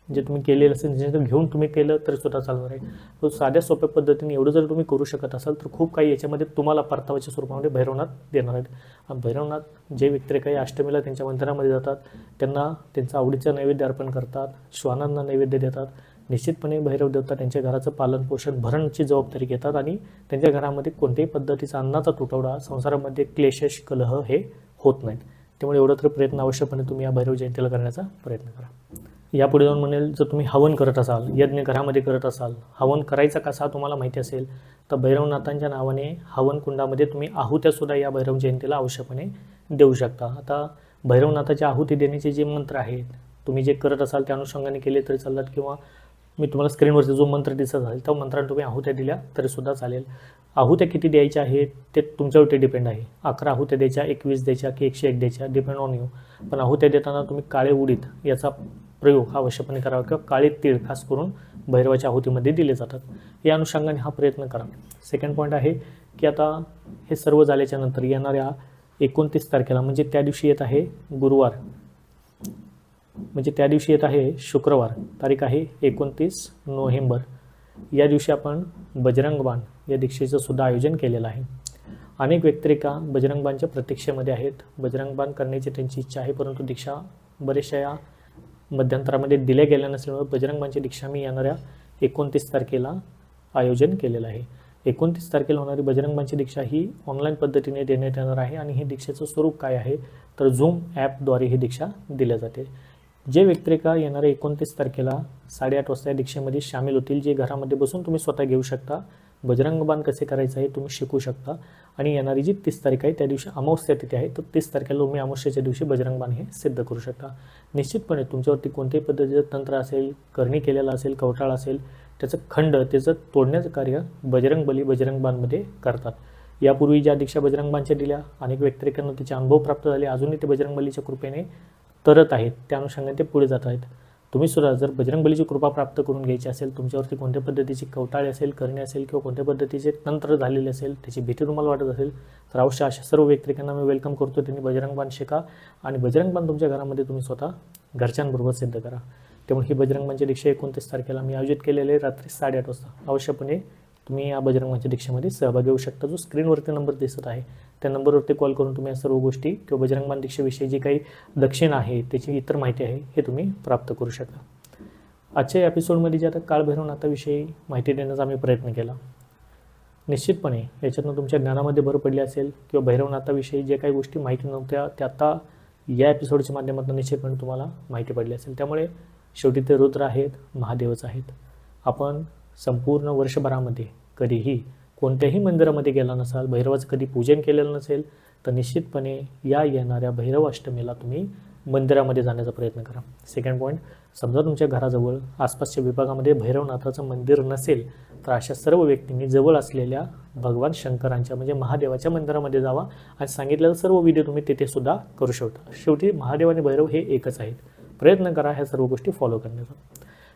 A: जे तुम्ही केलेलं असेल त्याच्यानंतर घेऊन तुम्ही केलं तरी सुद्धा चालणार आहे. तो साध्या सोप्या पद्धतीने एवढं जर तुम्ही करू शकत असाल तर खूप काही याच्यामध्ये तुम्हाला परताव्याच्या स्वरूपामध्ये भैरवनाथ देणार आहेत. आणि भैरवनाथ जे व्यक्ती काही अष्टमीला त्यांच्या मंदिरामध्ये जातात त्यांना त्यांचं आवडीचं नैवेद्य अर्पण करतात, श्वानांना नैवेद्य देतात. निश्चितपणे भैरव देवता त्यांच्या घराचं पालन पोषण भरण्याची जबाबदारी घेतात आणि त्यांच्या घरामध्ये कोणत्याही पद्धतीचा अन्नाचा तुटवडा, संसारामध्ये क्लेशेश कलह हे होत नाहीत. त्यामुळे एवढं तर प्रयत्न अवश्यपणे तुम्ही या भैरव जयंतीला करण्याचा प्रयत्न करा. यापुढे जाऊन म्हणेल, जर तुम्ही हवन करत असाल, यज्ञ घरामध्ये करत असाल, हवन करायचा कसा तुम्हाला माहिती असेल, तर भैरवनाथांच्या नावाने हवन कुंडामध्ये तुम्ही आहुत्यासुद्धा या भैरव जयंतीला आवश्यकपणे देऊ शकता. आता भैरवनाथाच्या आहुती देण्याचे जे मंत्र आहेत, तुम्ही जे करत असाल त्या अनुषंगाने केले तरी चालतात, किंवा मी तुम्हाला स्क्रीनवरती जो मंत्र दिसत असेल त्या मंत्राने तुम्ही आहुत्या दिल्या तरीसुद्धा चालेल. आहुत्या किती द्यायच्या आहेत ते तुमच्यावरती डिपेंड आहे. 11 आहुत्या द्यायच्या, 21 द्यायच्या की 101 द्यायच्या, डिपेंड ऑन यू. पण आहुत्या देताना तुम्ही काळे उडीद याचा प्रयोग आवश्यकपणे करावा, किंवा काळे तीळ खास करून भैरवाच्या आहुतीमध्ये दिले जातात. या अनुषंगाने हा प्रयत्न करा. सेकंड पॉईंट आहे की आता हे सर्व झाल्याच्या नंतर येणाऱ्या 29 तारखेला, म्हणजे त्या दिवशी येत आहे गुरुवार, म्हणजे त्या दिवशी येत आहे शुक्रवार, तारीख आहे 29 नोव्हेंबर. या दिवशी आपण बजरंग बाण या दीक्षेचं सुद्धा आयोजन केलेलं आहे. अनेक व्यक्तिरेखा बजरंग बाणच्या प्रतीक्षेमध्ये आहेत. बजरंग बाण करण्याची त्यांची इच्छा आहे, परंतु दीक्षा बरेचशा या मध्यंतरामध्ये दिल्या गेल्या नसल्यामुळे बजरंग बाणची दीक्षा मी येणाऱ्या 29 तारखेला आयोजन केलेलं आहे. 29 तारखेला होणारी बजरंग बाणची दीक्षा ही ऑनलाईन पद्धतीने देण्यात येणार आहे. आणि ही दीक्षेचं स्वरूप काय आहे, तर झूम ॲपद्वारे ही दीक्षा दिल्या जाते. जे व्यक्तिरेखा येणाऱ्या 29 तारखेला 8:30 वाजता या दीक्षेमध्ये सामील होतील, जे घरामध्ये बसून तुम्ही स्वतः घेऊ शकता, बजरंग बाण कसे करायचं आहे तुम्ही शिकू शकता. आणि येणारी जी 30 तारीख आहे त्या दिवशी अमावस्या तिथी आहे, तर 30 तारखेला तुम्ही अमावस्येच्या दिवशी बजरंग बाण हे सिद्ध करू शकता. निश्चितपणे तुमच्यावरती कोणत्याही पद्धतीचं तंत्र असेल, करणी केलेलं असेल, कवटाळ असेल, त्याचं खंड त्याचं तोडण्याचं कार्य बजरंग बली बजरंग बाणमध्ये करतात. यापूर्वी ज्या दीक्षा बजरंग बाणच्या दिल्या, अनेक व्यक्तिरेखांना त्याचे अनुभव प्राप्त झाले, अजूनही ते बजरंग बलीच्या कृपेने तरत आहेत, त्या अनुषंगाने ते पुढे जात आहेत. तुम्ही सुद्धा जर बजरंग बलीची कृपा प्राप्त करून घ्यायची असेल, तुमच्यावरती कोणत्या पद्धतीची कवटाळे असेल, करणे असेल, किंवा कोणत्या पद्धतीचे तंत्र झालेले असेल, त्याची भीती तुम्हाला वाटत असेल, तर अवश्य अशा सर्व व्यक्तिरेखांना मी वेलकम करतो. त्यांनी बजरंग बाण शिका आणि बजरंग बाण तुमच्या घरामध्ये तुम्ही स्वतः घरच्यांबरोबर सिद्ध करा. त्यामुळे ही बजरंग बाणची दीक्षा 29 तारखेला मी आयोजित केलेले आहे, रात्री 8:30 वाजता. अवश्यपणे तुम्ही या बजरंग बाणच्या दीक्षेमध्ये सहभागी होऊ शकता. जो स्क्रीनवरती नंबर दिसत आहे त्या नंबरवरती कॉल करून तुम्ही या सर्व गोष्टी किंवा बजरंग बाण दीक्षेविषयी जी काही दक्षिणा आहे, त्याची इतर माहिती आहे, हे तुम्ही प्राप्त करू शकता. आजच्या एपिसोडमध्ये जे आता काळभैरवनाथाविषयी माहिती देण्याचा आम्ही प्रयत्न केला, निश्चितपणे याच्यातून तुमच्या ज्ञानामध्ये भर पडली असेल, किंवा भैरवनाथाविषयी जे काही गोष्टी माहिती नव्हत्या त्या आता या एपिसोडच्या माध्यमातून निश्चितपणे तुम्हाला माहिती पडली असेल. त्यामुळे शेवटी ते रुद्र आहेत, महादेवच आहेत. आपण संपूर्ण वर्षभरामध्ये कधीही कोणत्याही मंदिरामध्ये गेला नसाल, भैरवाचं कधी पूजन केलेलं नसेल, तर निश्चितपणे या येणाऱ्या भैरव अष्टमीला तुम्ही मंदिरामध्ये जाण्याचा प्रयत्न करा. सेकंड पॉईंट, समजा तुमच्या घराजवळ आसपासच्या विभागामध्ये भैरवनाथाचं मंदिर नसेल, तर अशा सर्व व्यक्तींनी जवळ असलेल्या भगवान शंकरांच्या म्हणजे महादेवाच्या मंदिरामध्ये जावा आणि सांगितलेलं सर्व विधी तुम्ही तिथे सुद्धा करू शकता. शेवटी महादेव आणि भैरव हे एकच आहेत. प्रयत्न करा ह्या सर्व गोष्टी फॉलो करण्याचा.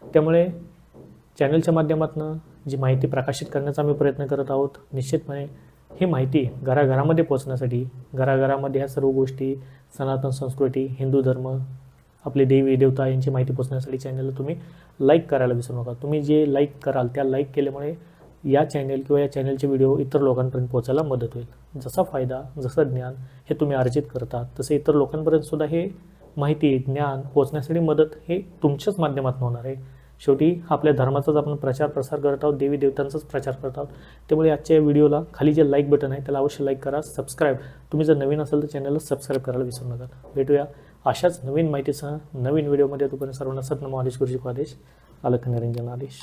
A: त्यामुळे चॅनलच्या माध्यमातून जी माहिती प्रकाशित करण्याचा आम्ही प्रयत्न करत आहोत, निश्चितपणे ही माहिती घराघरामध्ये पोहोचण्यासाठी, घराघरामध्ये ह्या सर्व गोष्टी, सनातन संस्कृती, हिंदू धर्म, आपले देवी देवता यांची माहिती पोहोचण्यासाठी चॅनलला तुम्ही लाईक करायला विसरू नका. तुम्ही जे लाईक कराल त्या लाईक केल्यामुळे या चॅनल किंवा या चॅनलचे व्हिडिओ इतर लोकांपर्यंत पोहोचायला मदत होईल. जसा फायदा, जसं ज्ञान हे तुम्ही अर्जित करता, तसे इतर लोकांपर्यंत सुद्धा हे माहिती, ज्ञान पोहोचण्यासाठी मदत हे तुमच्याच माध्यमातून होणार आहे. शेवटी आपल्या धर्माचाच आपण प्रचार प्रसार करत आहोत, देवी देवतांचाच प्रचार करत आहोत. त्यामुळे आजच्या व्हिडिओला खाली जे लाईक बटन आहे त्याला अवश्य लाईक करा. सबस्क्राईब, तुम्ही जर नवीन असाल तर चॅनलला सबस्क्राईब करायला विसरू नका. भेटूया अशाच नवीन माहितीसह नवीन व्हिडिओमध्ये. तोपर्यंत सर्वांना सत नमो आदेश, गुरुजी को आदेश, अलख निरंजन आदेश.